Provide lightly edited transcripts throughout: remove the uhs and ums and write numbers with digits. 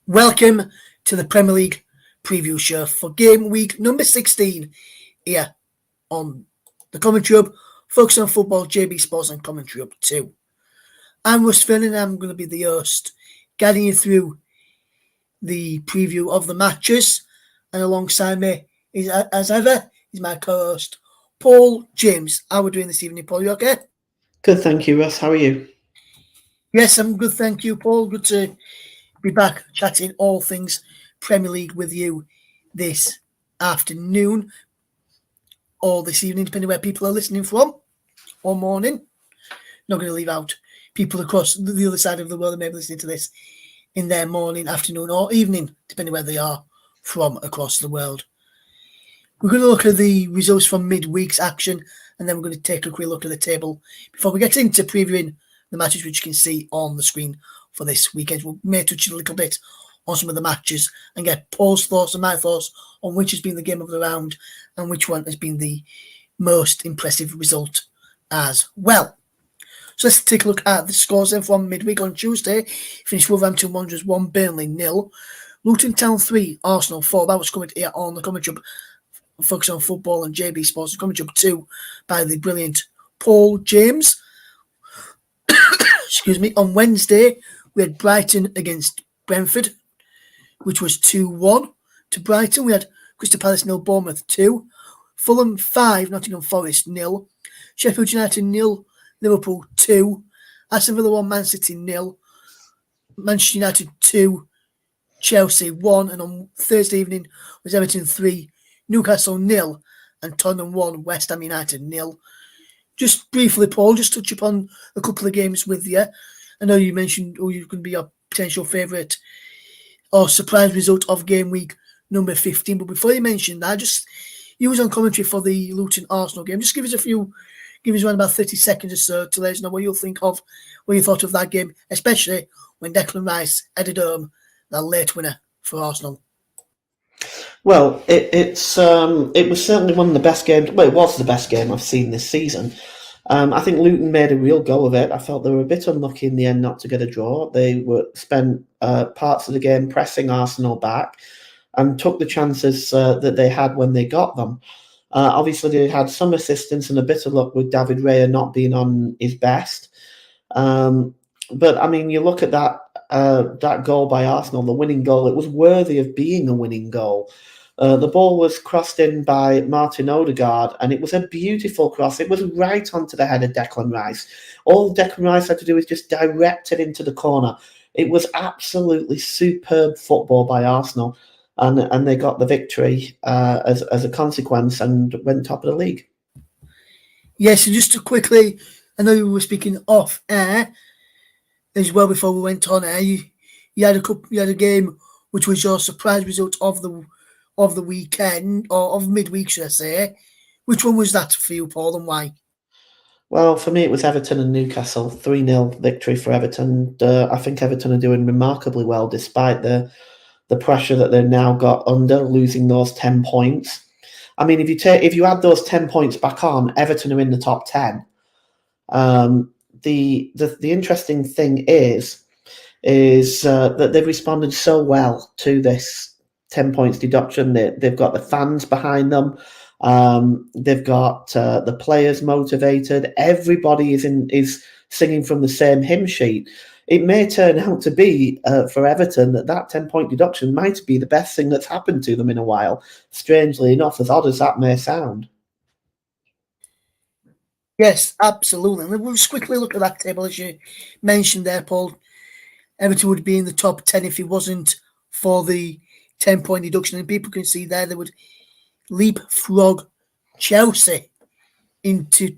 Welcome to the Premier League preview show for game week number 16 here on the Commentary Hub, focusing on football, JB Sports and Commentary Hub 2. I'm Russ Vernon, I'm going to be the host, guiding you through the preview of the matches, and alongside me, is, as ever, is my co-host, Paul James. How are we doing this evening, Paul? You okay? Good, thank you, Russ. How are you? Yes, I'm good, thank you, Paul. Good to be back chatting all things Premier League with you this afternoon or this evening, depending where people are listening from, or morning. Not going to leave out people across the other side of the world that may be listening to this in their morning, afternoon, or evening, depending where they are from across the world. We're going to look at the results from midweek's action, and then we're going to take a quick look at the table before we get into previewing the matches which you can see on the screen for this weekend. We may touch a little bit on some of the matches and get Paul's thoughts and my thoughts on which has been the game of the round and which one has been the most impressive result as well. So let's take a look at the scores then from midweek on Tuesday. Finished Wolverhampton Wanderers 1, Burnley 0. Luton Town 3, Arsenal 4. That was covered here on the Commentary Hub, focus on football and JB Sports. The Commentary Hub 2 by the brilliant Paul James. Excuse me. On Wednesday, we had Brighton against Brentford, which was 2-1 to Brighton. We had Crystal Palace 0, Bournemouth 2. Fulham 5, Nottingham Forest 0. Sheffield United 0, Liverpool 2. Aston Villa 1, Man City 0. Manchester United 2, Chelsea 1. And on Thursday evening was Everton 3, Newcastle 0. And Tottenham 1, West Ham United 0. Just briefly, Paul, just touch upon a couple of games with you. I know you mentioned you can be your potential favourite or surprise result of game week number 15. But before you mention that, you was on commentary for the Luton Arsenal game. Just give us around about 30 seconds or so to let us know what you thought of that game, especially when Declan Rice headed home that late winner for Arsenal. Well, it was certainly one of the best games. Well, it was the best game I've seen this season. I think Luton made a real go of it. I felt they were a bit unlucky in the end not to get a draw. They spent parts of the game pressing Arsenal back and took the chances that they had when they got them. Obviously, they had some assistance and a bit of luck with David Raya not being on his best. But, I mean, you look at that goal by Arsenal, the winning goal, it was worthy of being a winning goal. The ball was crossed in by Martin Odegaard, and it was a beautiful cross. It was right onto the head of Declan Rice. All Declan Rice had to do was just direct it into the corner. It was absolutely superb football by Arsenal, and they got the victory as a consequence and went top of the league. Yes, and just to quickly, I know you were speaking off air as well before we went on air. You had a game which was your surprise result of the weekend, or of midweek, should I say. Which one was that for you, Paul, and why? Well, for me, it was Everton and Newcastle. 3-0 victory for Everton. I think Everton are doing remarkably well despite the pressure that they've now got under, losing those 10 points. I mean, if you add those 10 points back on, Everton are in the top 10. The interesting thing is that they've responded so well to this 10 points deduction. They've got the fans behind them. They've got the players motivated. Everybody is singing from the same hymn sheet. It may turn out to be for Everton that 10-point deduction might be the best thing that's happened to them in a while. Strangely enough, as odd as that may sound. Yes, absolutely. And we'll just quickly look at that table, as you mentioned there, Paul. Everton would be in the top 10 if it wasn't for the 10-point deduction. And people can see there they would leapfrog Chelsea into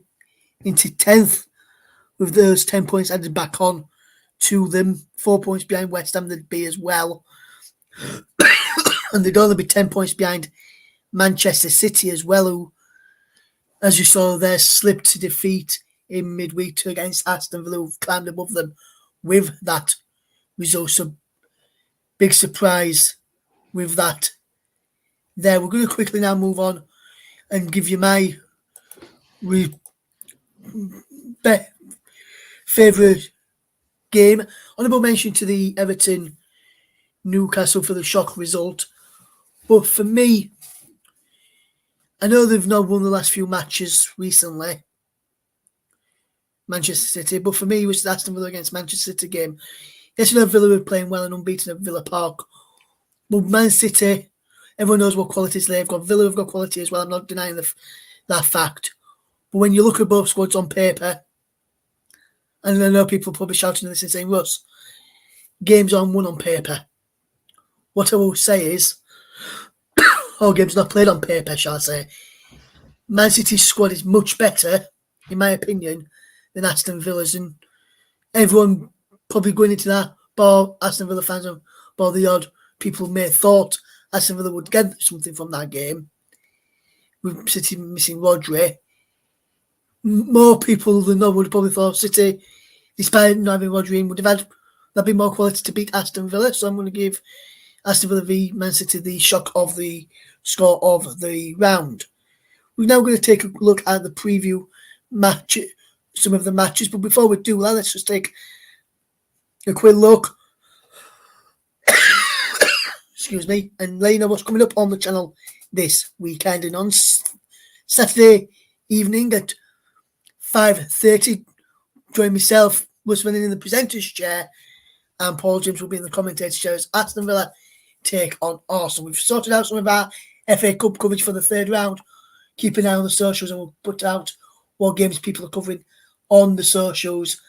10th with those 10 points added back on to them. 4 points behind West Ham they'd be as well. And they'd only be 10 points behind Manchester City as well, who, as you saw there, slipped to defeat in midweek against Aston Villa, who've climbed above them with that result. So big surprise with that there. We're going to quickly now move on and give you my favourite game. Honourable mention to the Everton Newcastle for the shock result. But for me, I know they've not won the last few matches recently, Manchester City, but for me, it was the Aston Villa against Manchester City game. Yes, you know, Villa were playing well and unbeaten at Villa Park. But Man City, everyone knows what qualities they've got. Villa have got quality as well. I'm not denying that fact. But when you look at both squads on paper, and I know people probably shouting this and saying, Russ, games aren't won on paper. What I will say is, games not played on paper, shall I say. Man City's squad is much better, in my opinion, than Aston Villa's. And everyone probably going into that, bar Aston Villa fans, bar the odd people may have thought Aston Villa would get something from that game. With City missing Rodri, more people than not would have probably thought City, despite not having Rodri in, would have had that be more quality to beat Aston Villa. So I'm going to give Aston Villa v Man City the shock of the score of the round. We're now going to take a look at the preview match, some of the matches. But before we do that, let's just take a quick look. Excuse me, and let you know what's coming up on the channel this weekend. And on Saturday evening at 5:30, join myself, Russ Vernon in the presenter's chair, and Paul James will be in the commentator's chair as Aston Villa take on Arsenal. We've sorted out some of our FA Cup coverage for the third round. Keep an eye on the socials, and we'll put out what games people are covering on the socials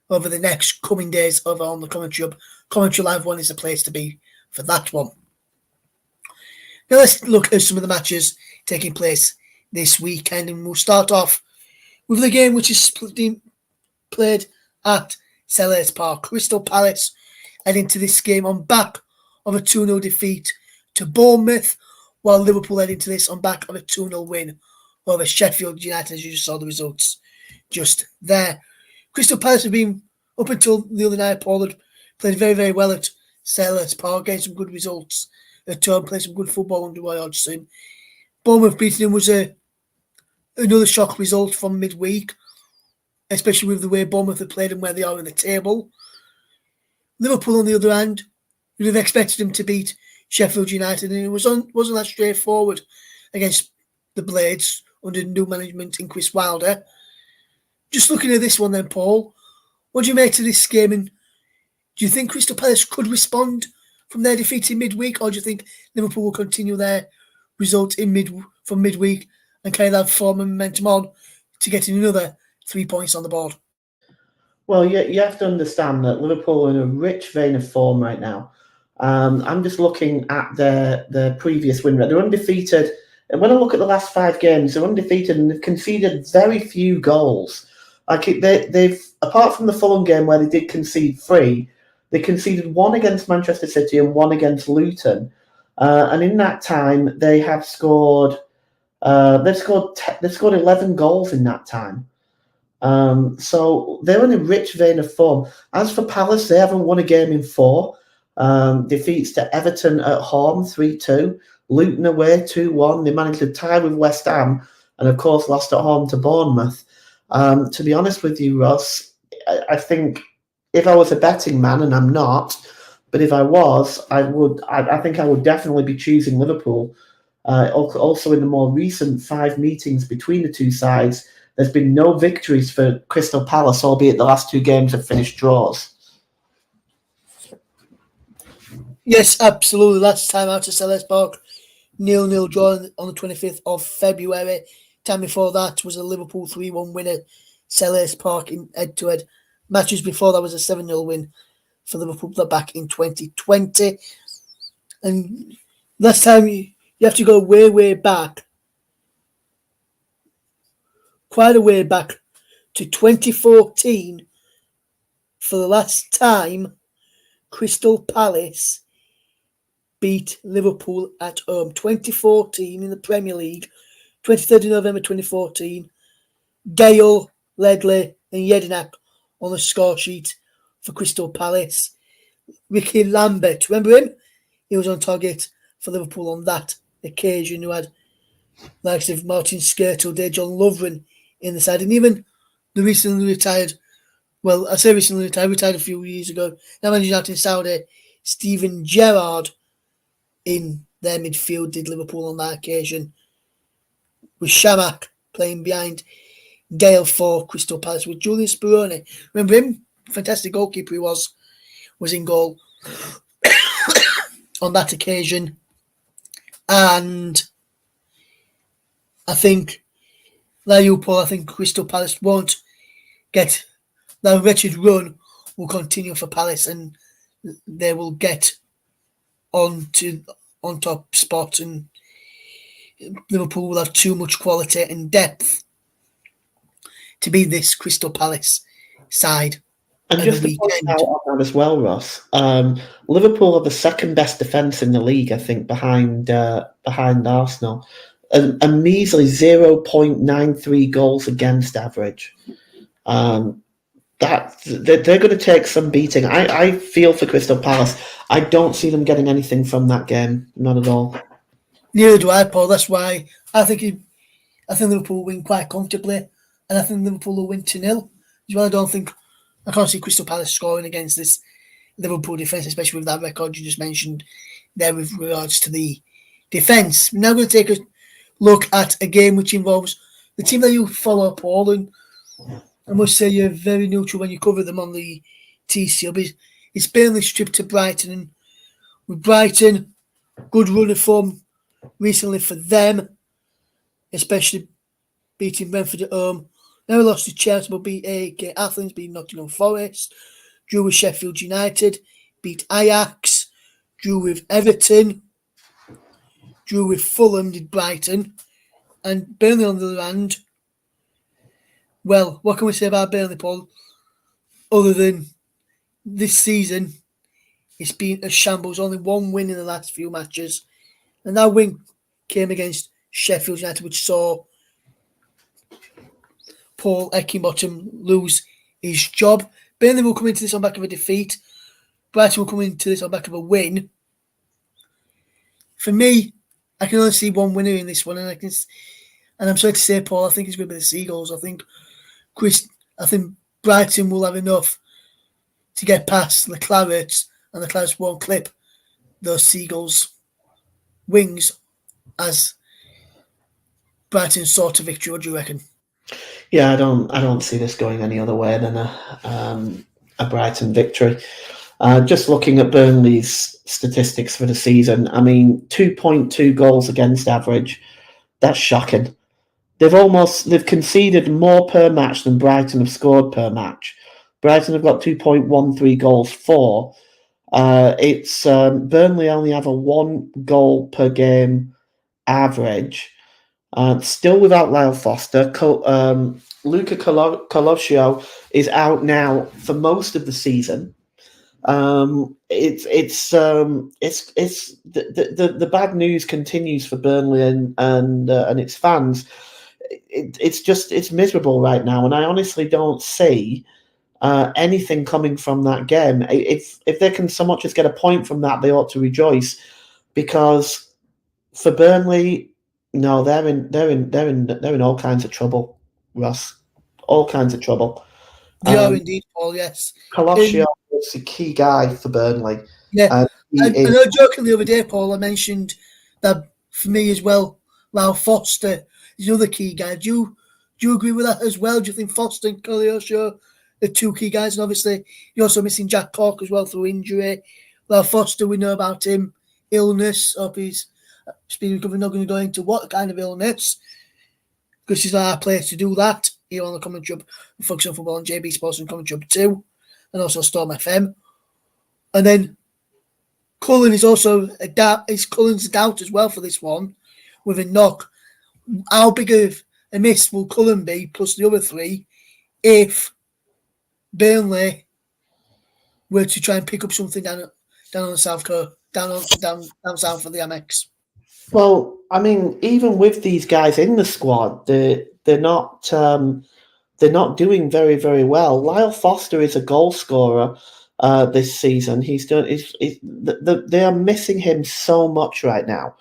over the next coming days over on the Commentary Hub. Commentary Live 1 is the place to be for that one. Now let's look at some of the matches taking place this weekend, and we'll start off with the game which is played at Selhurst Park. Crystal Palace head into this game on back of a 2-0 defeat to Bournemouth, while Liverpool head into this on back of a 2-0 win over Sheffield United, as you just saw the results just there. Crystal Palace have been, up until the other night, Paul, had played very, very well at Selhurst Park, getting some good results at home, playing some good football under Roy Hodgson. Bournemouth beating him was another shock result from midweek, especially with the way Bournemouth have played and where they are in the table. Liverpool, on the other hand, you'd have expected them to beat Sheffield United, and it wasn't that straightforward against the Blades under new management in Chris Wilder. Just looking at this one then, Paul, what do you make of this game, and do you think Crystal Palace could respond from their defeat in midweek, or do you think Liverpool will continue their result from midweek and carry that form and momentum on to getting another 3 points on the board? Well, you have to understand that Liverpool are in a rich vein of form right now. I'm just looking at their previous win rate. They're undefeated. And when I look at the last 5 games, they're undefeated and they've conceded very few goals. They've apart from the Fulham game where they did concede 3, they conceded 1 against Manchester City and 1 against Luton. And in that time, they have scored. They've scored 11 goals in that time. So they're in a rich vein of form. As for Palace, they haven't won a game in 4. Defeats to Everton at home 3-2, Luton away 2-1. They managed to tie with West Ham, and of course lost at home to Bournemouth. To be honest with you, Ross, I think if I was a betting man, and I'm not, but if I was, I think I would definitely be choosing Liverpool. Also, in the more recent 5 meetings between the two sides, there's been no victories for Crystal Palace, albeit the last 2 games have finished draws. Yes, absolutely. Last time out to Selhurst Park, 0-0 draw on the 25th of February. Time before that was a Liverpool 3-1 win at Selhurst Park in head-to-head. Matches before that was a 7-0 win for Liverpool back in 2020. And last time you have to go way, way back quite a way back to 2014 for the last time Crystal Palace beat Liverpool at home. 2014 in the Premier League, 23rd of November 2014. Gale, Ledley and Jedinak on the score sheet for Crystal Palace. Ricky Lambert, remember him? He was on target for Liverpool on that occasion, who had likes of Martin Skirtle, John Lovren in the side, and even the recently retired, well, I say recently retired a few years ago, now managing out in Saudi, Steven Gerrard in their midfield did Liverpool on that occasion, with Shamak playing behind Gale for Crystal Palace, with Julian Speroni. Remember him? Fantastic goalkeeper he was in goal on that occasion. And I think, like you, Paul, I think Crystal Palace won't get that wretched run will continue for Palace, and they will get on top spot, and Liverpool will have too much quality and depth to beat this Crystal Palace side. And just to point out on that as well, Ross, Liverpool are the second best defence in the league, I think, behind Arsenal. A measly 0.93 goals against average. That they're going to take some beating. I feel for Crystal Palace. I don't see them getting anything from that game, not at all. Neither do I, Paul. That's why I think Liverpool will win quite comfortably, and I think Liverpool will win 2-0. I can't see Crystal Palace scoring against this Liverpool defence, especially with that record you just mentioned there with regards to the defence. We're now going to take a look at a game which involves the team that you follow, Paul, and I must say you're very neutral when you cover them on the TCL, but it's Burnley's trip to Brighton, and with Brighton, good run of form recently for them, especially beating Brentford at home. Now we lost to Chelsea, but beat AEK Athens, beat Nottingham Forest, drew with Sheffield United, beat Ajax, drew with Everton, drew with Fulham, did Brighton, and Burnley on the other hand. Well, what can we say about Burnley, Paul? Other than this season, it's been a shambles. Only one win in the last few matches, and that win came against Sheffield United, which saw Paul Eckingbottom lose his job. Burnley will come into this on back of a defeat. Brighton will come into this on back of a win. For me, I can only see one winner in this one, and I'm sorry to say, Paul, I think it's going to be the Seagulls. I think Brighton will have enough to get past the Clarets, and the Clarets won't clip those Seagulls' wings as Brighton's sort of victory. What do you reckon? Yeah, I don't see this going any other way than a Brighton victory. Just looking at Burnley's statistics for the season, I mean, 2.2 goals against average. That's shocking. They've conceded more per match than Brighton have scored per match. Brighton have got 2.13 goals for. It's Burnley only have a 1 goal per game average. Still without Lyle Foster. Luca Colosio is out now for most of the season. It's the bad news continues for Burnley and its fans. It's miserable right now, and I honestly don't see anything coming from that game. If they can so much as get a point from that, they ought to rejoice, because for Burnley, no, they're in all kinds of trouble, Russ. All kinds of trouble. They are indeed, Paul. Yes, Colosio is the key guy for Burnley. Yeah, I know. Joking the other day, Paul, I mentioned that for me as well, Lyle Foster is another key guy. Do you agree with that as well? Do you think Foster and Colosio are two key guys? And obviously, you're also missing Jack Cork as well through injury. Lyle Foster, we know about him, illness. Hope he's been recovered. Not going to go into what kind of illness, because he's not our place to do that here on the Commentary Hub, Focus on Football on JB Sports and Commentary Hub 2, and also Storm FM. And then Cullen is also a doubt. Cullen's a doubt as well for this one with a knock. How big of a miss will Cullen be, plus the other 3, if Burnley were to try and pick up something down on the south coast, down south of the Amex? Well, I mean, even with these guys in the squad, they're not doing very, very well. Lyle Foster is a goal scorer this season. They are missing him so much right now.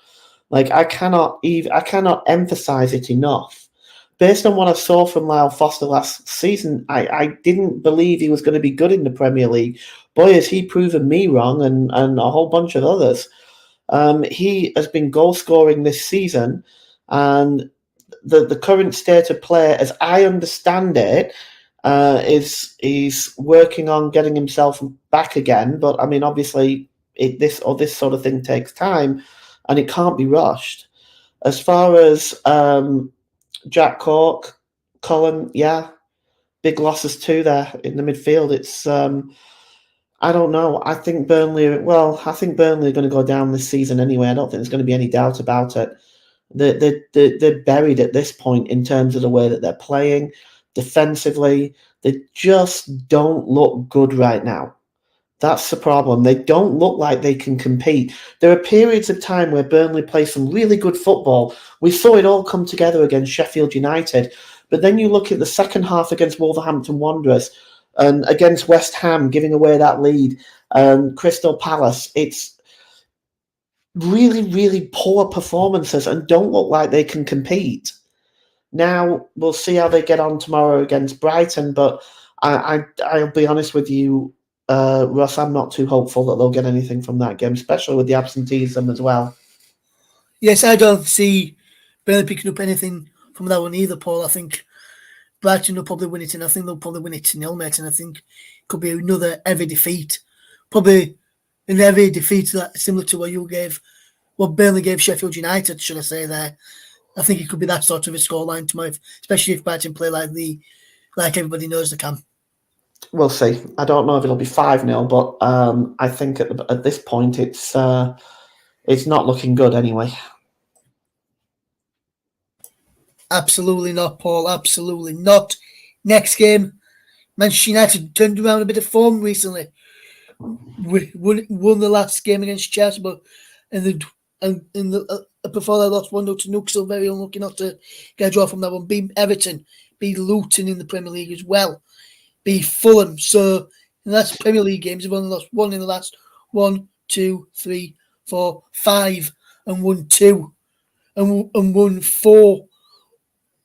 Like I cannot emphasize it enough. Based on what I saw from Lyle Foster last season, I didn't believe he was going to be good in the Premier League. Boy, has he proven me wrong, and a whole bunch of others. He has been goal scoring this season, and the current state of play, as I understand it, is he's working on getting himself back again. But I mean, obviously, this sort of thing takes time, and it can't be rushed. As far as Jack Cork, Cullen, yeah, big losses too there in the midfield. It's I don't know. I think Burnley are going to go down this season anyway. I don't think there's going to be any doubt about it. They're buried at this point in terms of the way that they're playing defensively. They just don't look good right now. That's the problem. They don't look like they can compete. There are periods of time where Burnley play some really good football. We saw it all come together against Sheffield United. But then you look at the second half against Wolverhampton Wanderers and against West Ham, giving away that lead, and Crystal Palace. It's really, really poor performances and don't look like they can compete. Now, we'll see how they get on tomorrow against Brighton, but I'll be honest with you, Russ, I'm not too hopeful that they'll get anything from that game, especially with the absenteeism as well. Yes, I don't see Burnley picking up anything from that one either, Paul. I think Brighton will probably win it, and I think they'll probably win it 0, mate. And I think it could be another heavy defeat. Probably an heavy defeat similar to what Burnley gave Sheffield United, should I say there. I think it could be that sort of a scoreline tomorrow, especially if Brighton play like everybody knows they can. We'll see. I don't know if it'll be 5-0, but I think at this point it's not looking good anyway. Absolutely not, Paul. Absolutely not. Next game, Manchester United turned around a bit of form recently. We won the last game against Chelsea, but before they lost 1-0 to Newcastle, very unlucky not to get a draw from that one. Beat Everton, beat Luton in the Premier League as well, beat Fulham. So in the last Premier League games, they've only lost one in the last 1, 2, 3, 4, 5, and won 2, and won 4.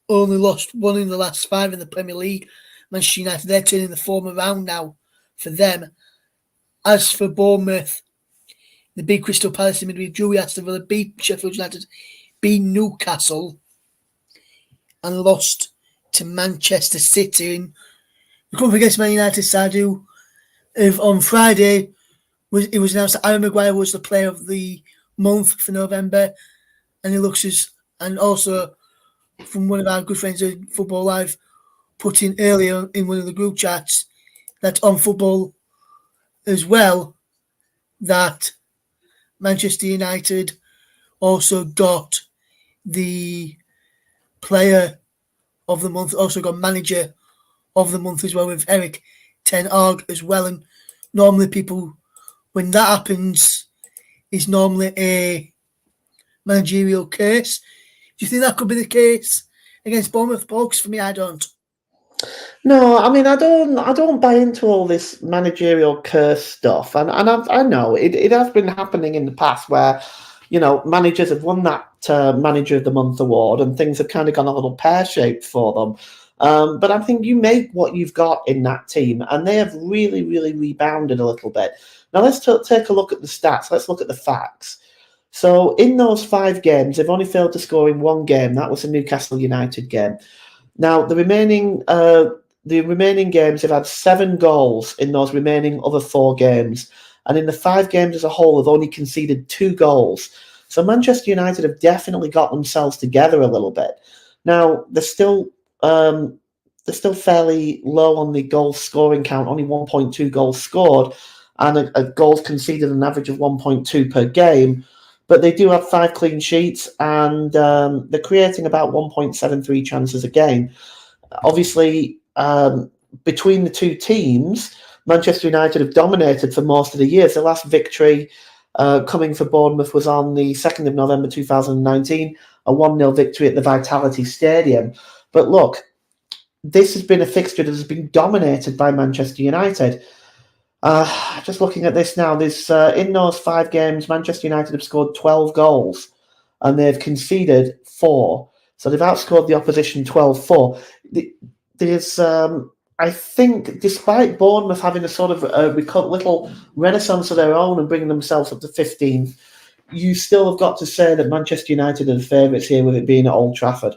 Only lost 1 in the last 5 in the Premier League. Manchester United, they're turning the form around now for them. As for Bournemouth, they beat Crystal Palace in midweek, drew Aston Villa, beat Sheffield United, beat Newcastle, and lost to Manchester City. And we come up against Man United side who, on Friday, it was announced that Aaron Maguire was the player of the month for November, and it looks and also from one of our good friends at Football Live, put in earlier in one of the group chats that on football as well, that Manchester United also got the player of the month, also got manager of the month as well, with Erik ten Hag as well. And normally people, when that happens, is normally a managerial curse. Do you think that could be the case against Bournemouth, Paul? Because for me, I don't. No, I mean, I don't buy into all this managerial curse stuff, and I know it has been happening in the past where, managers have won that Manager of the Month award, and things have kind of gone a little pear-shaped for them. But I think you make what you've got in that team, and they have really, really rebounded a little bit. Now let's take a look at the stats. Let's look at the facts. So in those 5 games, they've only failed to score in 1 game. That was the Newcastle United game. Now the remaining games, they've had 7 goals in those remaining other 4 games, and in the 5 games as a whole, they've only conceded 2 goals. So Manchester United have definitely got themselves together a little bit. Now they're still fairly low on the goal scoring count, only 1.2 goals scored, and a goals conceded an average of 1.2 per game. but they do have 5 clean sheets, and they're creating about 1.73 chances a game. Obviously, between the two teams, Manchester United have dominated for most of the years. The last victory coming for Bournemouth was on the 2nd of November 2019, a 1-0 victory at the Vitality Stadium. But look, this has been a fixture that has been dominated by Manchester United. Just looking at this now, there's in those 5 games, Manchester United have scored 12 goals and they've conceded 4. So they've outscored the opposition 12-4. There's, I think, despite Bournemouth having a sort of little renaissance of their own and bringing themselves up to 15th, you still have got to say that Manchester United are the favourites here, with it being at Old Trafford.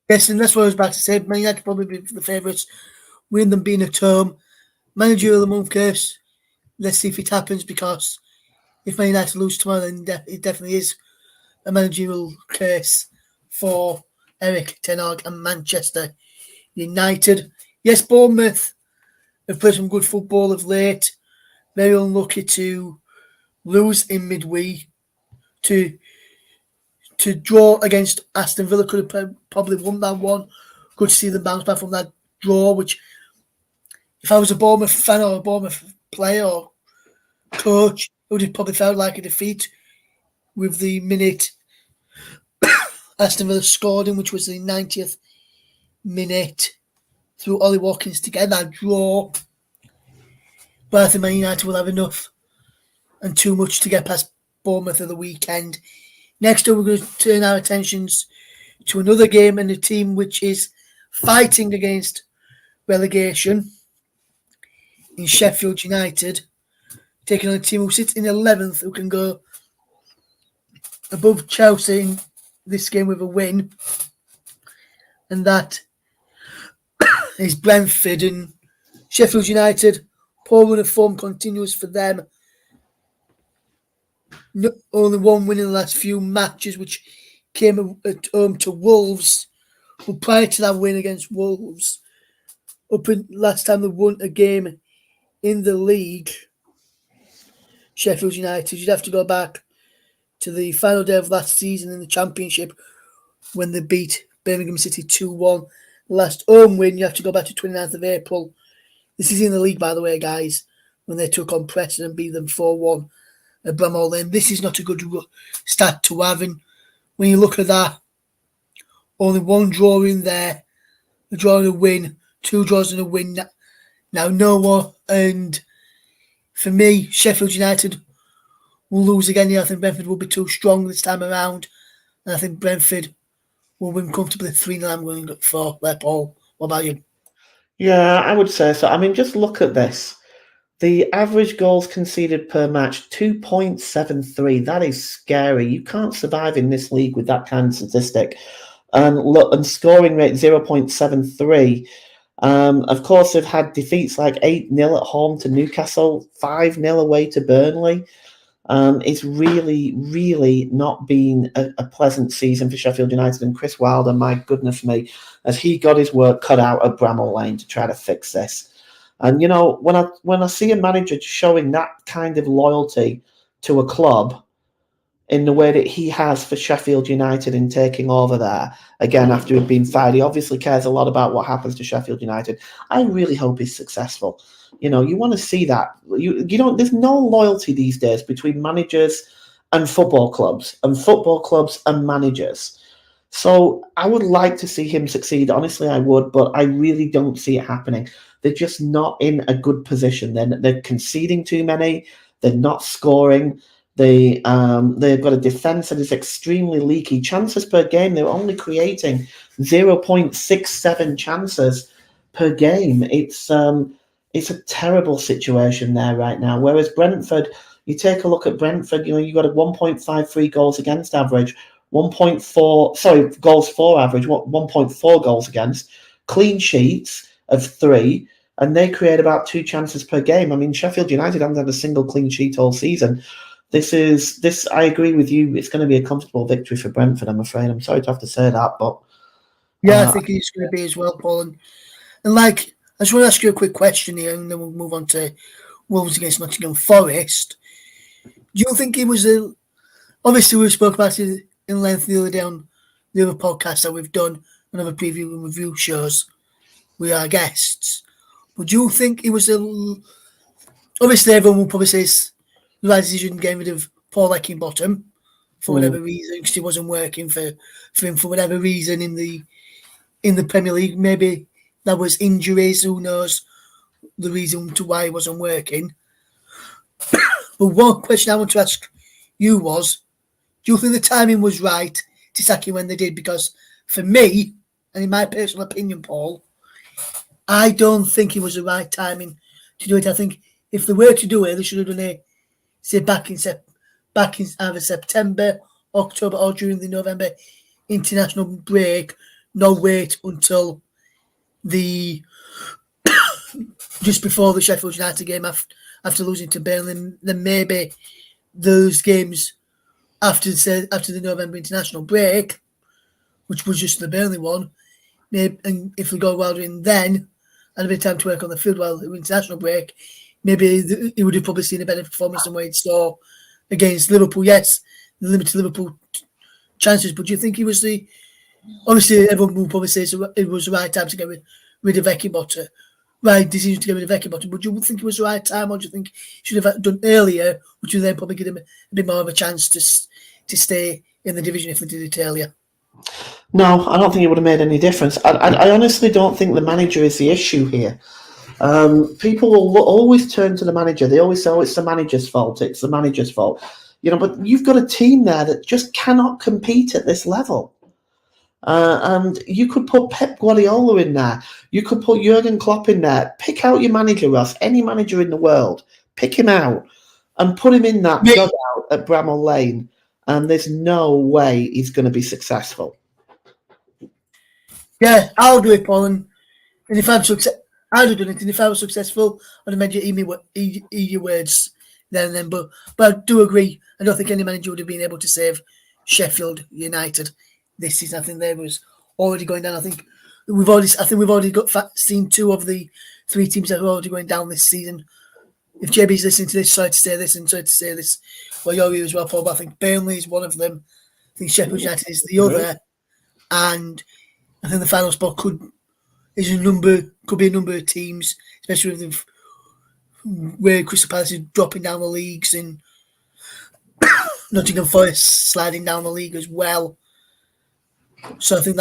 Yes, and that's what I was about to say. Man United probably be the favourites, with them being at home. Manager of the month case. Let's see if it happens, because if Man United lose tomorrow, then it definitely is a managerial case for Eric Ten Hag and Manchester United. Yes, Bournemouth have played some good football of late. Very unlucky to lose in midweek. To draw against Aston Villa, could have probably won that one. Good to see them bounce back from that draw, which, if I was a Bournemouth fan or a Bournemouth player or coach, it would have probably felt like a defeat with the minute Aston Villa scored in, which was the 90th minute, through Ollie Watkins to get that draw. But I think Man United will have enough and too much to get past Bournemouth at the weekend. Next up, we're going to turn our attentions to another game and a team which is fighting against relegation in Sheffield United, taking on a team who sits in 11th, who can go above Chelsea in this game with a win. And that is Brentford. And Sheffield United, poor run of form continues for them. Only one win in the last few matches, which came at home to Wolves. But prior to that win against Wolves, up in last time they won a game in the league, Sheffield United, you'd have to go back to the final day of last season in the Championship when they beat Birmingham City 2-1. Last home win, you have to go back to 29th of April. This is in the league, by the way, guys, when they took on Preston and beat them 4-1 at Bramall Lane. This is not a good start to have. And when you look at that, only one draw in there, a draw and a win, 2 draws and a win. Now, no more. And for me, Sheffield United will lose again. I think Brentford will be too strong this time around. And I think Brentford will win comfortably 3-0. I'm going for there, Paul. What about you? Yeah, I would say so. I mean, just look at this. The average goals conceded per match, 2.73. That is scary. You can't survive in this league with that kind of statistic. And scoring rate, 0.73. Of course, they've had defeats like 8-0 at home to Newcastle, 5-0 away to Burnley. It's really, really not been a pleasant season for Sheffield United. And Chris Wilder, my goodness me, as he got his work cut out at Bramall Lane to try to fix this. And, you know, when I see a manager showing that kind of loyalty to a club in the way that he has for Sheffield United in taking over there, again, after he'd been fired, he obviously cares a lot about what happens to Sheffield United. I really hope he's successful. You know, you want to see that. You know, there's no loyalty these days between managers and football clubs and managers. So I would like to see him succeed. Honestly, I would, but I really don't see it happening. They're just not in a good position. They're conceding too many. They're not scoring. They've got a defence that is extremely leaky. Chances per game, they're only creating 0.67 chances per game. It's a terrible situation there right now. Whereas Brentford, you take a look at Brentford, you know, you've got a 1.53 goals against average, goals for average, 1.4 goals against, clean sheets of 3, and they create about 2 chances per game. I mean, Sheffield United haven't had a single clean sheet all season. I agree with you. It's going to be a comfortable victory for Brentford, I'm afraid. I'm sorry to have to say that, but yeah, I think it's going to be as well, Paul. And like, I just want to ask you a quick question here, and then we'll move on to Wolves against Nottingham Forest. Do you think it was Obviously, we spoke about it in length the other day on the other podcast that we've done, on other preview and review shows with our guests. But do you think it was obviously everyone will probably say it's the right decision getting rid of Paul Eckingbottom for whatever reason, because he wasn't working for him for whatever reason in the Premier League. Maybe that was injuries, who knows the reason to why he wasn't working. But one question I want to ask you was, do you think the timing was right to sack him when they did? Because for me, and in my personal opinion, Paul, I don't think it was the right timing to do it. I think if they were to do it, they should have done it, say, back in either September, October, or during the November international break. Not wait until the just before the Sheffield United game after losing to Burnley. Then maybe those games after the November international break, which was just the Burnley one, maybe, and if we go well in then, and a bit of time to work on the field while the international break, maybe he would have probably seen a better performance than what he saw against Liverpool. Yes, the limited Liverpool chances, but do you think he was obviously everyone will probably say it was the right time to get rid of Eckingbottom, right decision to get rid of Eckingbottom, but do you think it was the right time, or do you think he should have done earlier, which would then probably give him a bit more of a chance to stay in the division if they did it earlier? No, I don't think it would have made any difference. I honestly don't think the manager is the issue here. People will always turn to the manager. They always say, "Oh, it's the manager's fault. It's the manager's fault." But you've got a team there that just cannot compete at this level. And you could put Pep Guardiola in there. You could put Jurgen Klopp in there. Pick out your manager, Russ. Any manager in the world. Pick him out and put him in that dugout at Bramall Lane. And there's no way he's going to be successful. Yeah, I'll do it, Paul. And if I'm I'd have done it. And if I was successful, I'd have made you eat your words then and then. But I do agree. I don't think any manager would have been able to save Sheffield United this season. I think they was already going down. I think we've already seen two of the three teams that are already going down this season. If JB's listening to this, sorry to say this and sorry to say this, well, you're here as well, Paul. But I think Burnley is one of them. I think Sheffield United is the other, and I think the final spot could be a number of teams, especially with where Crystal Palace is dropping down the leagues and Nottingham Forest sliding down the league as well. So I think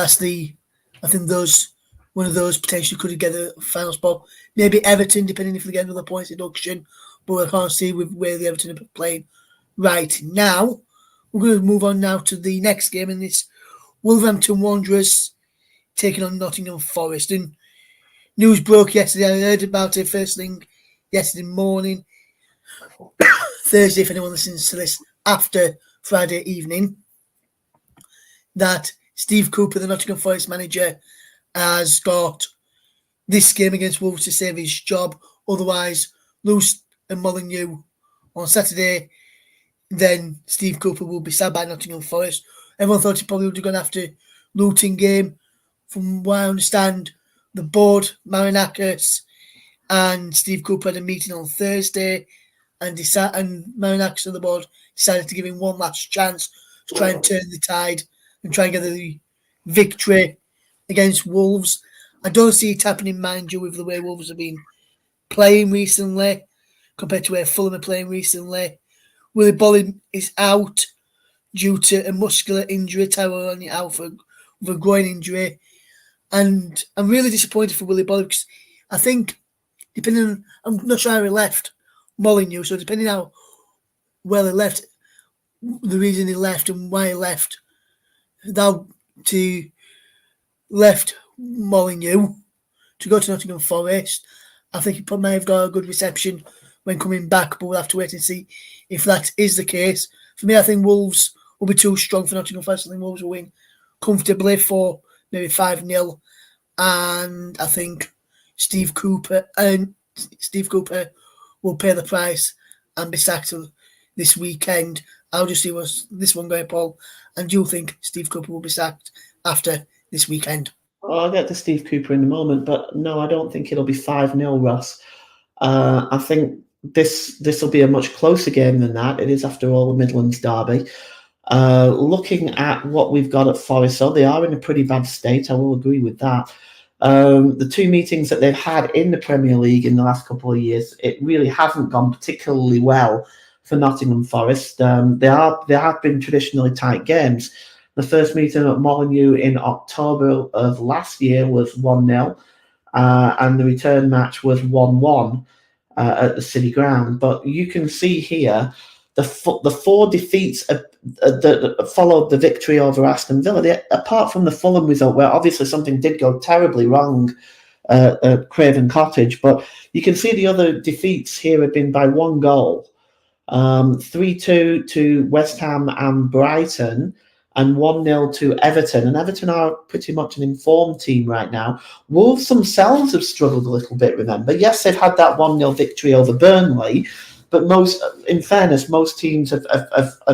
one of those potentially could get a final spot. Maybe Everton, depending if they get another points deduction. But I can't see with where the Everton are playing right now. We're going to move on now to the next game, and it's Wolverhampton Wanderers taking on Nottingham Forest. And news broke yesterday. I heard about it first thing yesterday morning. Thursday, if anyone listens to this after Friday evening, that Steve Cooper, the Nottingham Forest manager, has got this game against Wolves to save his job. Otherwise, Lewis and Molineux on Saturday, then Steve Cooper will be sad by Nottingham Forest. Everyone thought he probably would have gone after Luton game. From what I understand, the board, Marinakis and Steve Cooper had a meeting on Thursday, and Marinakis and the board decided to give him one last chance to try and turn the tide and try and get the victory against Wolves. I don't see it happening, mind you, with the way Wolves have been playing recently compared to where Fulham are playing recently. Willie Bolling is out due to a muscular injury. Tyrone only out with a groin injury. And I'm really disappointed for Willie Bolling because I think, I'm not sure how he left Molineux, so depending how well he left, the reason he left and why he left, left Molineux to go to Nottingham Forest. I think he may have got a good reception when coming back, but we'll have to wait and see if that is the case. For me, I think Wolves will be too strong for Nottingham Forest. I think Wolves will win comfortably for maybe 5-0. And I think Steve Cooper will pay the price and be sacked this weekend. I'll just see what's this one going, Paul. And do you think Steve Cooper will be sacked after this weekend? Well, I'll get to Steve Cooper in a moment, but no, I don't think it'll be 5-0, Russ. I think this will be a much closer game than that. It is, after all, a Midlands derby. Looking at what we've got at Forest, so they are in a pretty bad state. I will agree with that. The two meetings that they've had in the Premier League in the last couple of years, it really hasn't gone particularly well for Nottingham Forest. They have been traditionally tight games. The first meeting at Molineux in October of last year was 1-0, and the return match was 1-1 at the City Ground. But you can see here the four defeats that followed the victory over Aston Villa, apart from the Fulham result, where obviously something did go terribly wrong at Craven Cottage, but you can see the other defeats here have been by one goal. 3-2 to West Ham and Brighton, and 1-0 to Everton. And Everton are pretty much an informed team right now. Wolves themselves have struggled a little bit, remember. Yes, they've had that 1-0 victory over Burnley, but in fairness, most teams have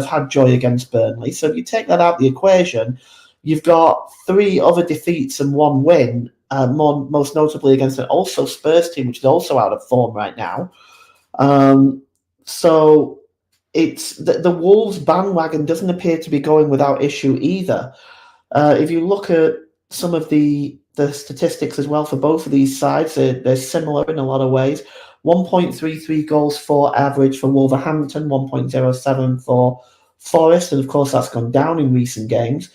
had joy against Burnley. So if you take that out of the equation, you've got 3 other defeats and 1 win, most notably against an also Spurs team, which is also out of form right now. So it's the Wolves bandwagon doesn't appear to be going without issue either. If you look at some of the statistics as well for both of these sides, they're similar in a lot of ways. 1.33 goals for average for Wolverhampton, 1.07 for Forest, and of course that's gone down in recent games.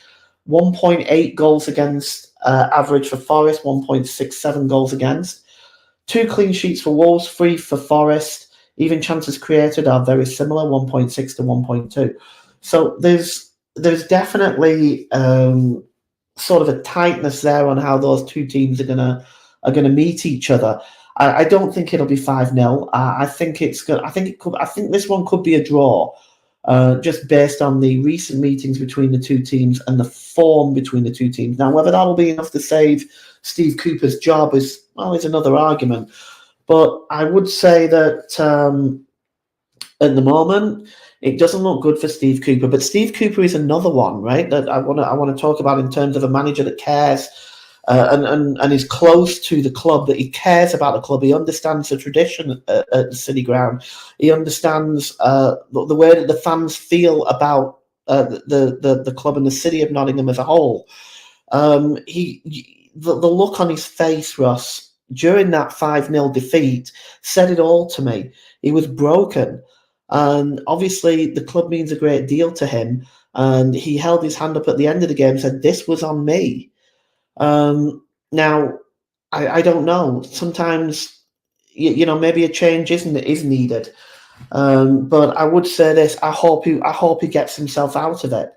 1.8 goals against average for Forest, 1.67 goals against. 2 clean sheets for Wolves, 3 for Forest. Even chances created are very similar, 1.6 to 1.2. So there's definitely sort of a tightness there on how those two teams are gonna meet each other. I don't think it'll be 5-0. I think this one could be a draw, just based on the recent meetings between the two teams and the form between the two teams. Now, whether that'll be enough to save Steve Cooper's job is another argument. But I would say that at the moment it doesn't look good for Steve Cooper. But Steve Cooper is another one, right? That I want to talk about in terms of a manager that cares and is close to the club. That he cares about the club. He understands the tradition at the City Ground. He understands the way that the fans feel about the club and the city of Nottingham as a whole. The look on his face, Russ, during that 5-0 defeat said it all to me. He was broken. And obviously the club means a great deal to him. And he held his hand up at the end of the game and said, "This was on me." Now, I don't know. Sometimes, maybe a change is needed. But I would say this, I hope he gets himself out of it.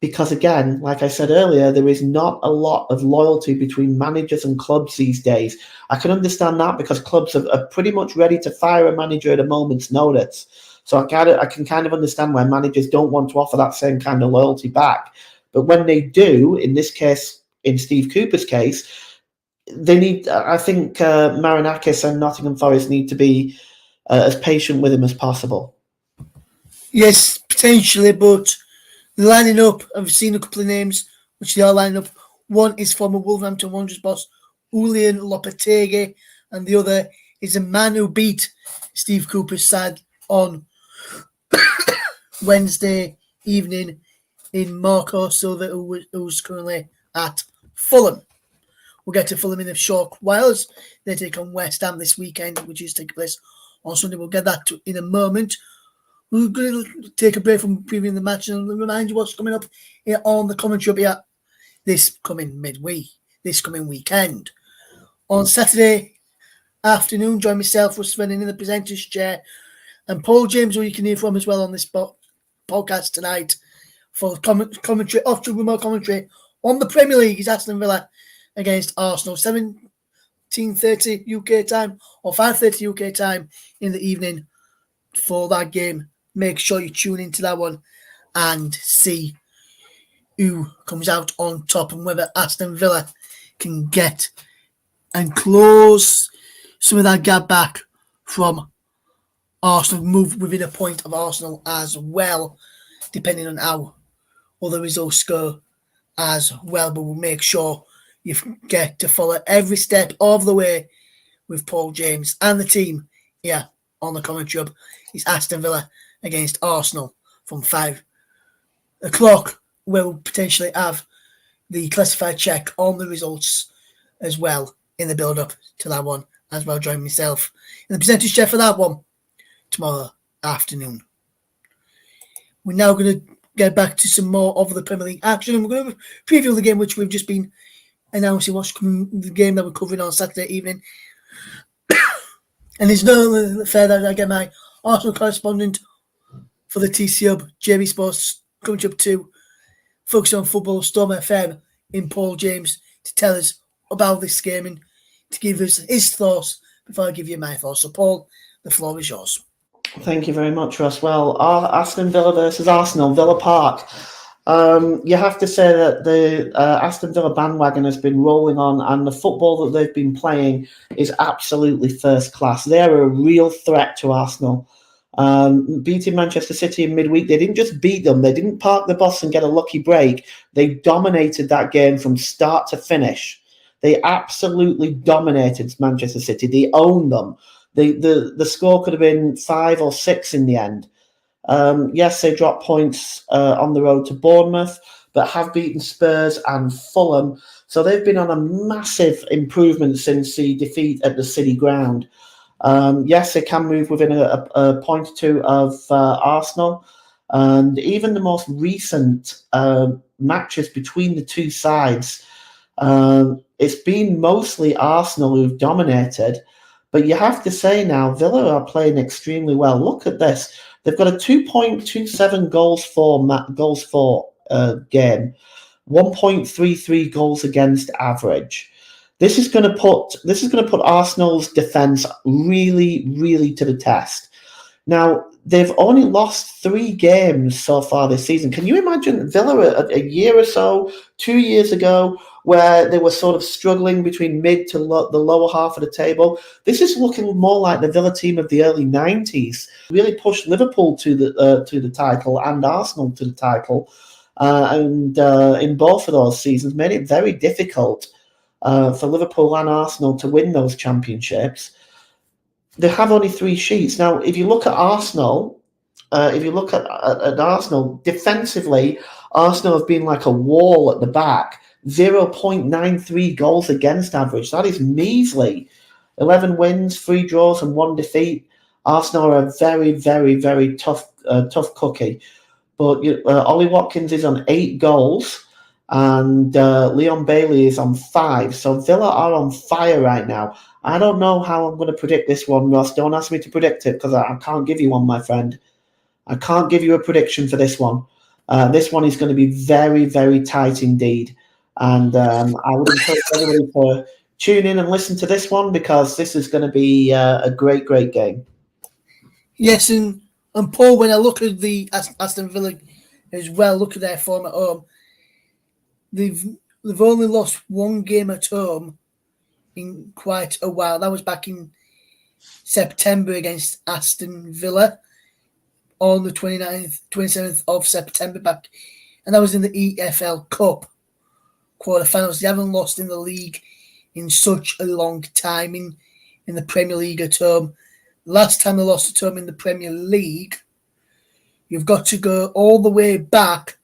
Because again, like I said earlier, there is not a lot of loyalty between managers and clubs these days. I can understand that because clubs are pretty much ready to fire a manager at a moment's notice. So I can kind of understand why managers don't want to offer that same kind of loyalty back. But when they do, in this case, in Steve Cooper's case, they need. I think Marinakis and Nottingham Forest need to be as patient with him as possible. Yes, potentially, but lining up, I've seen a couple of names which they are lining up. One is former Wolverhampton Wanderers boss Julian Lopetegui, and the other is a man who beat Steve Cooper's side on Wednesday evening in Marco Silva, who's currently at Fulham. We'll get to Fulham in a short while as they take on West Ham this weekend, which is taking place on Sunday. We'll get that in a moment. We're going to take a break from previewing the match and remind you what's coming up here on the commentary up here this coming midweek, this coming weekend. On Saturday afternoon, join myself, Russ Vernon, in the presenter's chair, and Paul James, who you can hear from as well on this podcast tonight, for commentary, off-field remote commentary on the Premier League. Is Aston Villa against Arsenal, 17:30 UK time or 5:30 UK time in the evening for that game. Make sure you tune into that one and see who comes out on top and whether Aston Villa can get and close some of that gap back from Arsenal, move within a point of Arsenal as well, depending on how other results go as well. But we'll make sure you get to follow every step of the way with Paul James and the team here on the commentary hub. It's Aston Villa against Arsenal from 5 the clock will potentially have the classified check on the results as well in the build-up to that one, as well join myself in the percentage check for that one tomorrow afternoon. We're now going to get back to some more of the Premier League action, and we're going to preview the game which we've just been announcing what's coming, the game that we're covering on Saturday evening. And it's no fair that I get my Arsenal correspondent for the TC Hub, JB Sports, coming up to Focus on Football, Storm FM, in Paul James, to tell us about this game and to give us his thoughts before I give you my thoughts. So, Paul, the floor is yours. Thank you very much, Russ. Well, Aston Villa versus Arsenal, Villa Park. You have to say that the Aston Villa bandwagon has been rolling on, and the football that they've been playing is absolutely first class. They're a real threat to Arsenal. Beating Manchester City in midweek, they didn't just beat them, they didn't park the bus and get a lucky break. They dominated that game from start to finish. They absolutely dominated Manchester City. They owned them. The score could have been 5 or 6 in the end. Yes, they dropped points on the road to Bournemouth, but have beaten Spurs and Fulham. So they've been on a massive improvement since the defeat at the City ground. Yes, they can move within a point or two of Arsenal. And even the most recent matches between the two sides, it's been mostly Arsenal who've dominated. But you have to say now, Villa are playing extremely well. Look at this. They've got a 2.27 goals for game, 1.33 goals against average. This is going to put Arsenal's defence really, really to the test. Now, they've only lost 3 games so far this season. Can you imagine Villa a year or so, 2 years ago, where they were sort of struggling between mid to the lower half of the table? This is looking more like the Villa team of the early 90s. Really pushed Liverpool to the title and Arsenal to the title. And in both of those seasons, made it very difficult for Liverpool and Arsenal to win those championships. They have only 3 sheets. Now, if you look at Arsenal, Arsenal, defensively, Arsenal have been like a wall at the back. 0.93 goals against average. That is measly. 11 wins, 3 draws, and 1 defeat. Arsenal are a very, very, very tough cookie. But Ollie Watkins is on 8 goals, and Leon Bailey is on 5. So Villa are on fire right now. I don't know how I'm going to predict this one, Ross. Don't ask me to predict it, because I can't give you one, my friend. I can't give you a prediction for this one. This one is going to be very, very tight indeed. And I would encourage everybody to tune in and listen to this one, because this is going to be a great, great game. Yes, and Paul, when I look at the Aston Villa as well, look at their form at home, they've only lost 1 game at home in quite a while. That was back in September against Aston Villa on the 27th of September back, and that was in the EFL Cup quarterfinals. They haven't lost in the league in such a long time in the Premier League at home. Last time they lost at home in the Premier League, you've got to go all the way back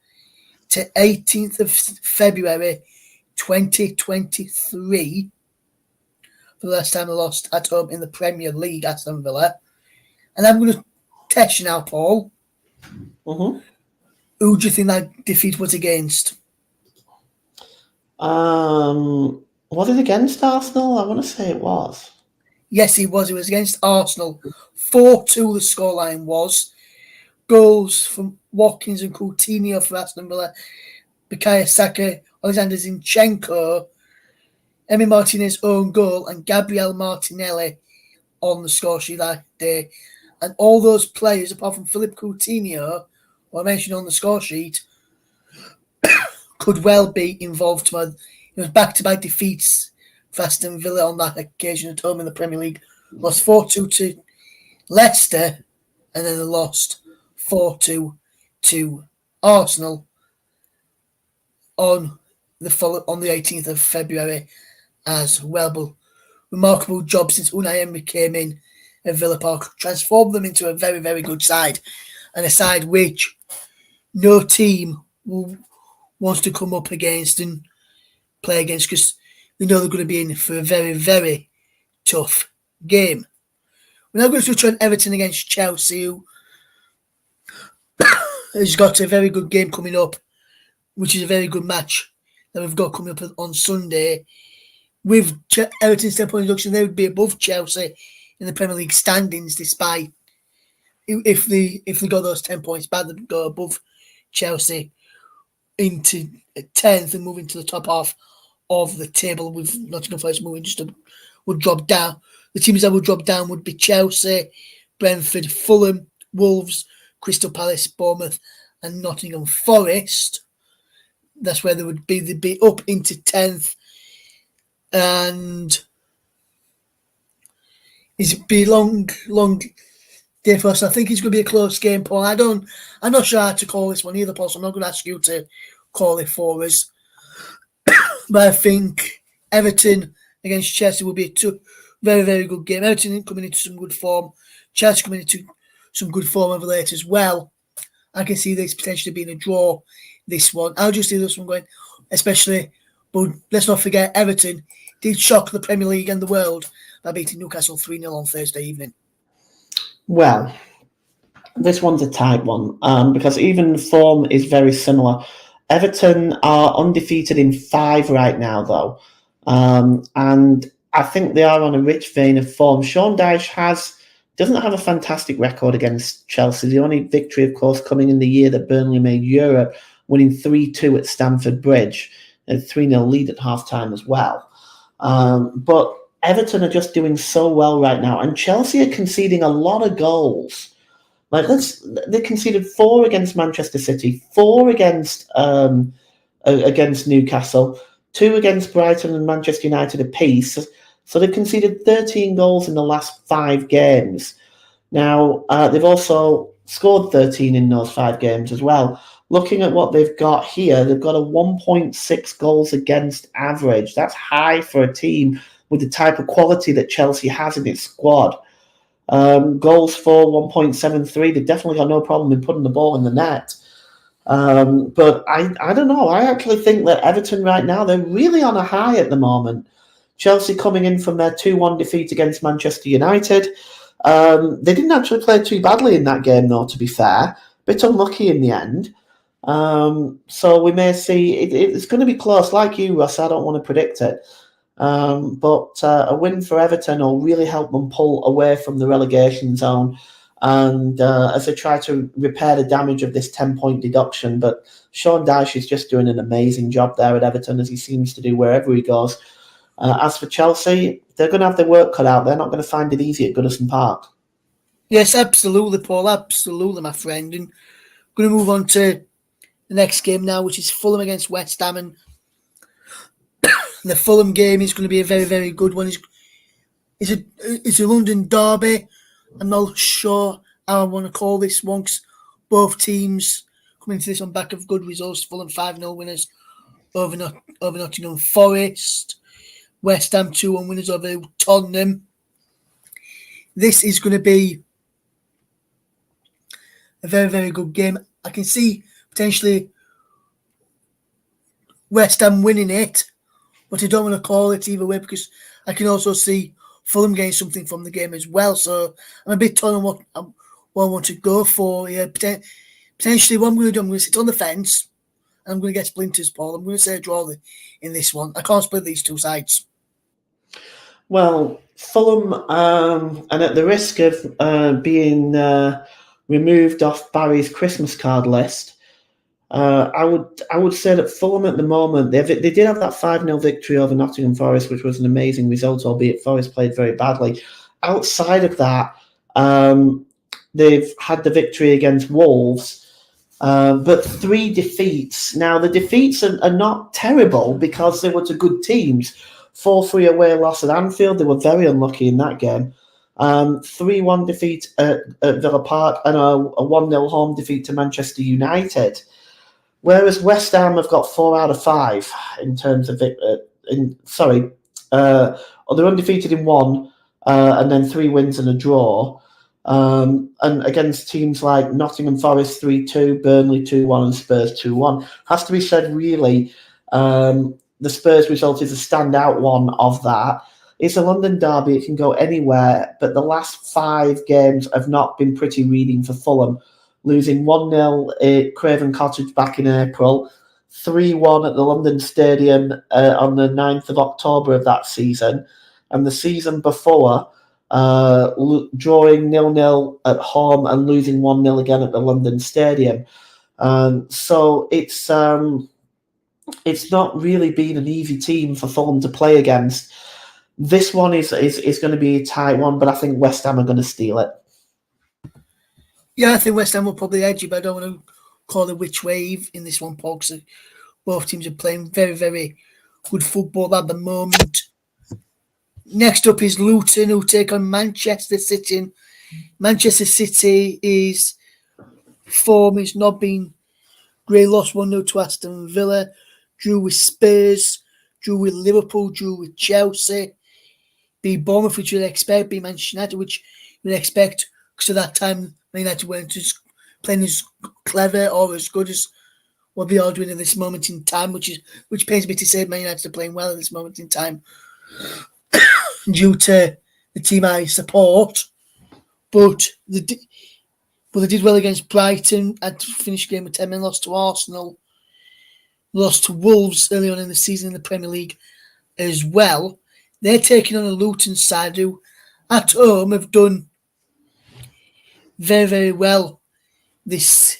to 18th of February 2023 for the last time they lost at home in the Premier League, Aston Villa. And I'm going to test you now, Paul. Mm-hmm. Who do you think that defeat was against? Was it against Arsenal? I want to say it was. Yes, it was. It was against Arsenal. 4-2 the scoreline was. Goals from Watkins and Coutinho for Aston Villa, Bukayo Saka, Alexander Zinchenko, Emi Martinez's own goal, and Gabriel Martinelli on the score sheet that day. And all those players, apart from Philippe Coutinho, who I mentioned on the score sheet, could well be involved tomorrow. It was back-to-back defeats for Aston Villa on that occasion at home in the Premier League. Lost 4-2 to Leicester, and then they lost 4-2 to Arsenal on the 18th of February as well. But remarkable job since Unai Emery came in at Villa Park, transformed them into a very, very good side, and a side which no team wants to come up against and play against, because they know they're going to be in for a very, very tough game. We're now going to touch on Everton against Chelsea, who has got a very good game coming up, which is a very good match that we've got coming up on Sunday. With Everton's 10-point reduction, they would be above Chelsea in the Premier League standings, despite if they got those 10 points back, they'd go above Chelsea into 10th and move into the top half of the table, with Nottingham Forest moving would drop down. The teams that would drop down would be Chelsea, Brentford, Fulham, Wolves, Crystal Palace, Bournemouth, and Nottingham Forest. That's where they would be. They'd be up into 10th, and it'd be long day for us. I think it's going to be a close game, Paul. I'm not sure how to call this one either, Paul, so I'm not going to ask you to call it for us. But I think Everton against Chelsea will be a very, very good game. Everton coming into some good form. Chelsea coming into some good form over late as well. I can see this potentially being a draw, this one. I'll just see this one going, especially, but let's not forget, Everton did shock the Premier League and the world by beating Newcastle 3-0 on Thursday evening. Well, this one's a tight one because even form is very similar. Everton are undefeated in 5 right now, though. And I think they are on a rich vein of form. Sean Dyche doesn't have a fantastic record against Chelsea. The only victory, of course, coming in the year that Burnley made Europe, winning 3-2 at Stamford Bridge, a 3-0 lead at half-time as well. But Everton are just doing so well right now, and Chelsea are conceding a lot of goals. They conceded 4 against Manchester City, 4 against Newcastle, 2 against Brighton and Manchester United apiece. So they've conceded 13 goals in the last 5 games. Now, they've also scored 13 in those 5 games as well. Looking at what they've got here, they've got a 1.6 goals against average. That's high for a team with the type of quality that Chelsea has in its squad. Goals for 1.73. They've definitely got no problem in putting the ball in the net. But I don't know. I actually think that Everton right now, they're really on a high at the moment. Chelsea coming in from their 2-1 defeat against Manchester United. They didn't actually play too badly in that game, though, to be fair. Bit unlucky in the end. So we may see, it's going to be close. Like you, Russ, I don't want to predict it. But a win for Everton will really help them pull away from the relegation zone, and as they try to repair the damage of this 10-point deduction. But Sean Dyche is just doing an amazing job there at Everton, as he seems to do wherever he goes. As for Chelsea, they're going to have their work cut out. They're not going to find it easy at Goodison Park. Yes, absolutely, Paul. Absolutely, my friend. And going to move on to the next game now, which is Fulham against West Ham. And the Fulham game is going to be a very, very good one. It's a London derby. I'm not sure how I want to call this one, because both teams coming into this on back of good results. Fulham 5-0 winners over Nottingham Forest. West Ham 2-1 winners over Tottenham. This is going to be a very, very good game. I can see potentially West Ham winning it, but I don't want to call it either way, because I can also see Fulham getting something from the game as well. So I'm a bit torn on what I want to go for. Yeah, potentially what I'm going to do, I'm going to sit on the fence and I'm going to get splinters, Paul. I'm going to say a draw in this one. I can't split these two sides. Well, Fulham, and at the risk of being removed off Barry's Christmas card list, I would say that Fulham at the moment, they did have that 5-0 victory over Nottingham Forest, which was an amazing result, albeit Forest played very badly. Outside of that, they've had the victory against Wolves, but 3 defeats. Now, the defeats are not terrible because they were to good teams. 4-3 away loss at Anfield. They were very unlucky in that game. 3-1 defeat at Villa Park, and a 1-0 home defeat to Manchester United. Whereas West Ham have got 4 out of 5 in terms of it. They're undefeated in 1, and then 3 wins and a draw. And against teams like Nottingham Forest 3-2, Burnley 2-1, and Spurs 2-1. Has to be said, really, the Spurs result is a standout one of that. It's a London derby, it can go anywhere, but the last 5 games have not been pretty reading for Fulham. Losing 1-0 at Craven Cottage back in April, 3-1 at the London Stadium on the 9th of October of that season, and the season before, drawing 0-0 at home and losing 1-0 again at the London Stadium. So it's not really been an easy team for Fulham to play against. This one is going to be a tight one, but I think West Ham are going to steal it. Yeah, I think West Ham will probably edge it, but I don't want to call it which wave in this one, Paul, because both teams are playing very, very good football at the moment. Next up is Luton, who take on Manchester City. Manchester City's form is not been great. Lost 1-0 to Aston Villa, drew with Spurs, drew with Liverpool, drew with Chelsea, beat Bournemouth, which you'd expect, beat Manchester United, which you'd expect, because at that time, Man United weren't playing as clever or as good as what they are doing at this moment in time, which pains me to say Man United are playing well at this moment in time due to the team I support. But they did well against Brighton. Had to finish the game with 10 men, lost to Arsenal, lost to Wolves early on in the season in the Premier League as well. They're taking on a Luton side who, at home, have done very, very well this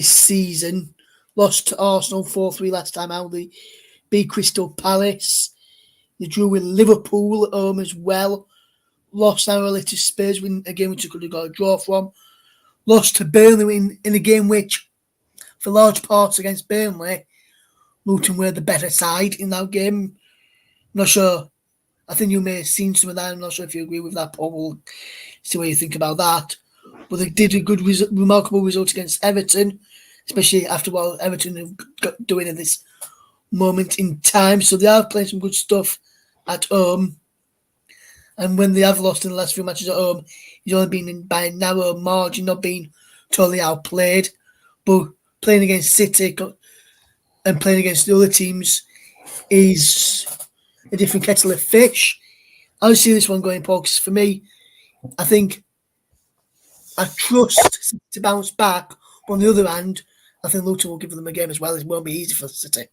season. Lost to Arsenal 4-3 last time out. They beat Crystal Palace. They drew with Liverpool at home as well. Lost narrowly to Spurs in a game which they could have got a draw from. Lost to Burnley in a game which, for large parts against Burnley, Luton were the better side in that game. I'm not sure. I think you may have seen some of that. I'm not sure if you agree with that, Paul. We'll see what you think about that. But they did a good, remarkable result against Everton, especially after what Everton have got doing at this moment in time. So they are playing some good stuff at home. And when they have lost in the last few matches at home, it's only been by a narrow margin, not being totally outplayed. But playing against City and playing against the other teams is a different kettle of fish. I see this one going, Paul, because for me, I think I trust City to bounce back. But on the other hand, I think Luton will give them a game as well. It won't be easy for City.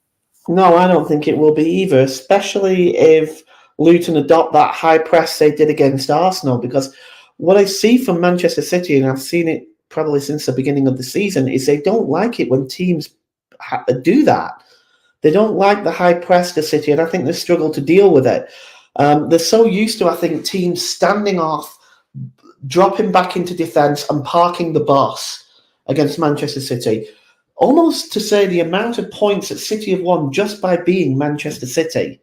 No, I don't think it will be either, especially if Luton adopt that high press they did against Arsenal, because what I see from Manchester City, and I've seen it probably since the beginning of the season, is they don't like it when teams do that. They don't like the high press to City, and I think they struggle to deal with it. They're so used to, I think, teams standing off, dropping back into defence and parking the bus against Manchester City. Almost to say the amount of points that City have won just by being Manchester City.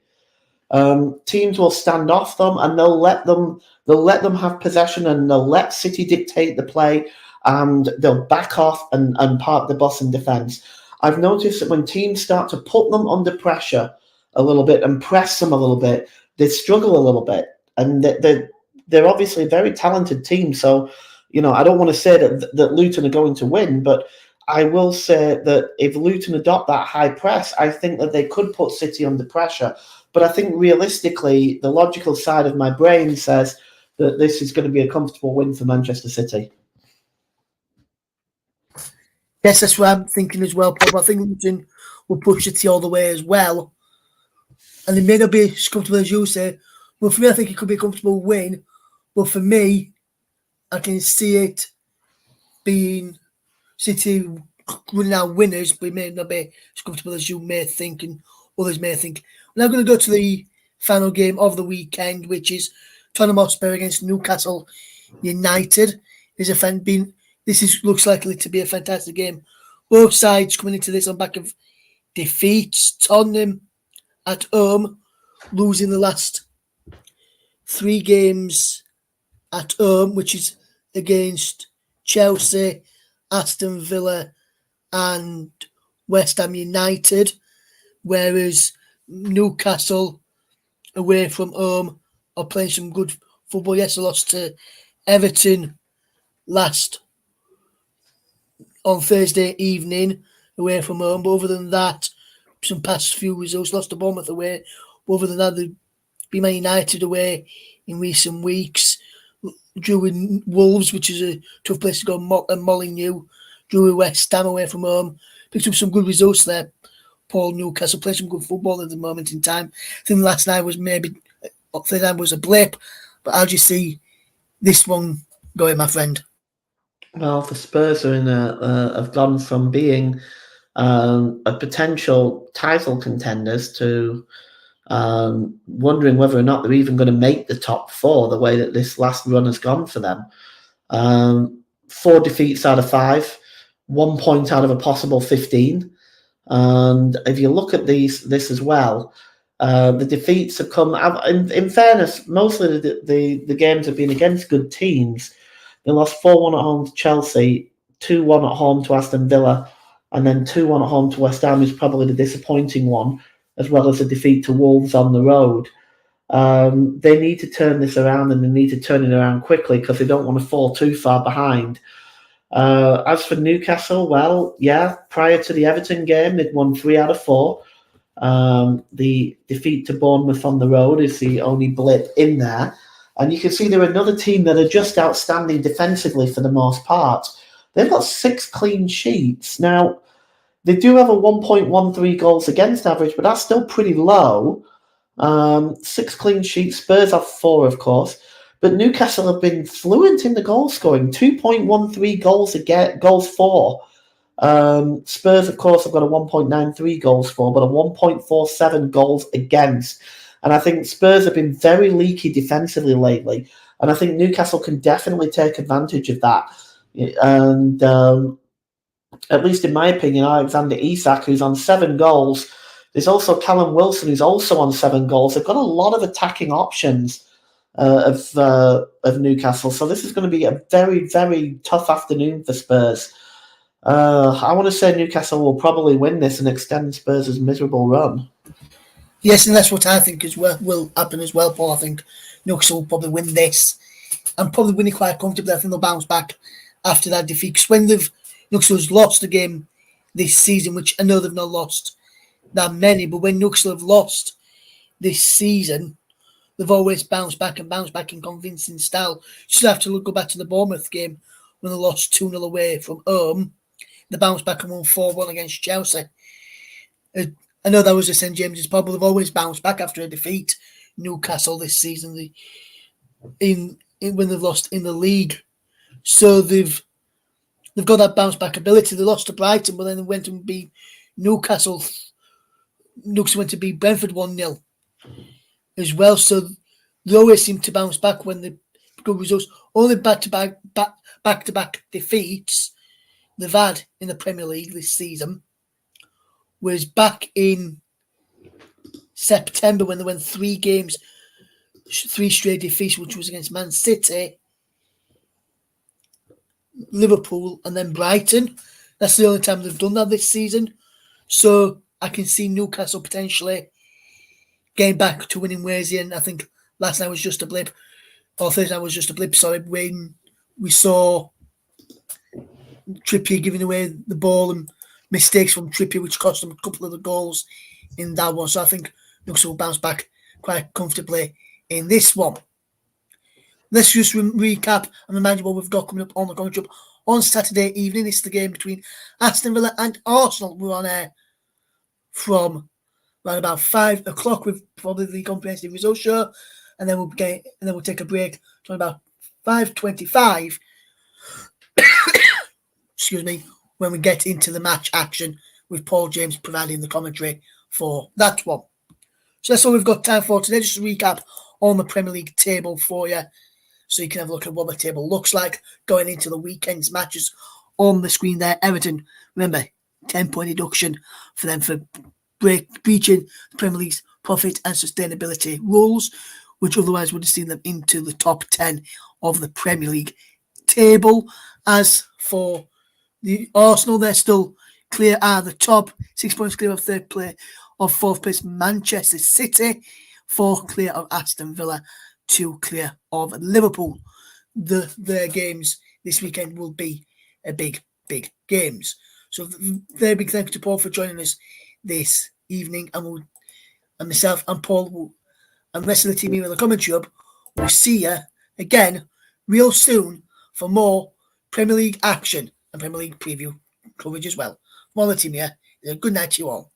Teams will stand off them and they'll let them have possession, and they'll let City dictate the play, and they'll back off and park the bus in defence. I've noticed that when teams start to put them under pressure a little bit and press them a little bit, they struggle a little bit. And they're obviously a very talented team. So, I don't want to say that Luton are going to win, but I will say that if Luton adopt that high press, I think that they could put City under pressure. But I think realistically, the logical side of my brain says that this is going to be a comfortable win for Manchester City. Yes, that's what I'm thinking as well, Paul. I think Luton will push City all the way as well. And it may not be as comfortable as you say, but for me, I think it could be a comfortable win. But for me, I can see it being City running out winners, but it may not be as comfortable as you may think and others may think. We're now going to go to the final game of the weekend, which is Tottenham Hotspur against Newcastle United. Looks likely to be a fantastic game. Both sides coming into this on back of defeats. Tottenham at home, losing the last 3 games at home, which is against Chelsea, Aston Villa and West Ham United, whereas Newcastle away from home are playing some good football. Yes, they lost to Everton last on Thursday evening away from home. But other than that, some past few results, lost to Bournemouth away. But other than that, they've been Man United away in recent weeks. Drew with Wolves, which is a tough place to go, and Molineux. Drew with West Ham away from home. Picked up some good results there. Paul, Newcastle play some good football at the moment in time. I think last night was a blip, but how do you see this one going, my friend? Well, the Spurs are have gone from being a potential title contenders to wondering whether or not they're even going to make the top four. The way that this last run has gone for them, 4 defeats out of 5, 1 point out of a possible 15. And if you look at this as well, the defeats have come. In fairness, mostly the games have been against good teams. They lost 4-1 at home to Chelsea, 2-1 at home to Aston Villa, and then 2-1 at home to West Ham is probably the disappointing one, as well as a defeat to Wolves on the road. They need to turn this around, and they need to turn it around quickly because they don't want to fall too far behind. As for Newcastle, well, yeah, prior to the Everton game, they'd won 3 out of 4. The defeat to Bournemouth on the road is the only blip in there. And you can see they're another team that are just outstanding defensively for the most part. They've got 6 clean sheets. Now, they do have a 1.13 goals against average, but that's still pretty low. 6 clean sheets. Spurs have 4, of course. But Newcastle have been fluent in the goal scoring, 2.13 goals for. Spurs, of course, have got a 1.93 goals for, but a 1.47 goals against. And I think Spurs have been very leaky defensively lately. And I think Newcastle can definitely take advantage of that. And at least in my opinion, Alexander Isak, who's on 7 goals. There's also Callum Wilson, who's also on 7 goals. They've got a lot of attacking options of Newcastle. So this is going to be a very, very tough afternoon for Spurs. I want to say Newcastle will probably win this and extend Spurs' miserable run. Yes, and that's what I think as well will happen as well, Paul. I think Newcastle will probably win this and probably win it quite comfortably. I think they'll bounce back after that defeat. Because when Newcastle's lost a game this season, which I know they've not lost that many, but when Newcastle have lost this season, they've always bounced back in convincing style. Just have to go back to the Bournemouth game when they lost 2-0 away from home. They bounced back and won 4-1 against Chelsea. I know that was a St James's Pub, but they've always bounced back after a defeat. Newcastle this season, when they've lost in the league, so they've got that bounce back ability. They lost to Brighton, but then they went and beat Newcastle. Newcastle went to beat Brentford 1-0 as well. So they always seem to bounce back when they good results. Only back-to-back defeats they've had in the Premier League this season was back in September when they won 3 games, 3 straight defeats, which was against Man City, Liverpool, and then Brighton. That's the only time they've done that this season. So I can see Newcastle potentially getting back to winning ways. And I think last night was just a blip, or Thursday night was just a blip. Sorry, when we saw Trippier giving away the ball and mistakes from Trippier, which cost them a couple of the goals in that one. So I think Newcastle will bounce back quite comfortably in this one. Let's just recap and remind you what we've got coming up on the commentary on Saturday evening. It's the game between Aston Villa and Arsenal. We're on air from around about 5 o'clock with probably the comprehensive results show, and then we'll take a break to about 5:25. Excuse me, when we get into the match action with Paul James providing the commentary for that one. So that's all we've got time for today. Just a recap on the Premier League table for you, so you can have a look at what the table looks like going into the weekend's matches on the screen there. Everton, remember, 10-point deduction for them for breaching the Premier League's profit and sustainability rules, which otherwise would have seen them into the top 10 of the Premier League table. As for the Arsenal, they're still clear at the top, 6 points clear of third place, of fourth place Manchester City, 4 clear of Aston Villa, 2 clear of Liverpool. Their games this weekend will be a big games. So very big thanks to Paul for joining us this evening, and myself and Paul and the rest of the team here in the commentary hub will see you again real soon for more Premier League action and Premier League preview coverage as well. From all the team here, a good night to you all.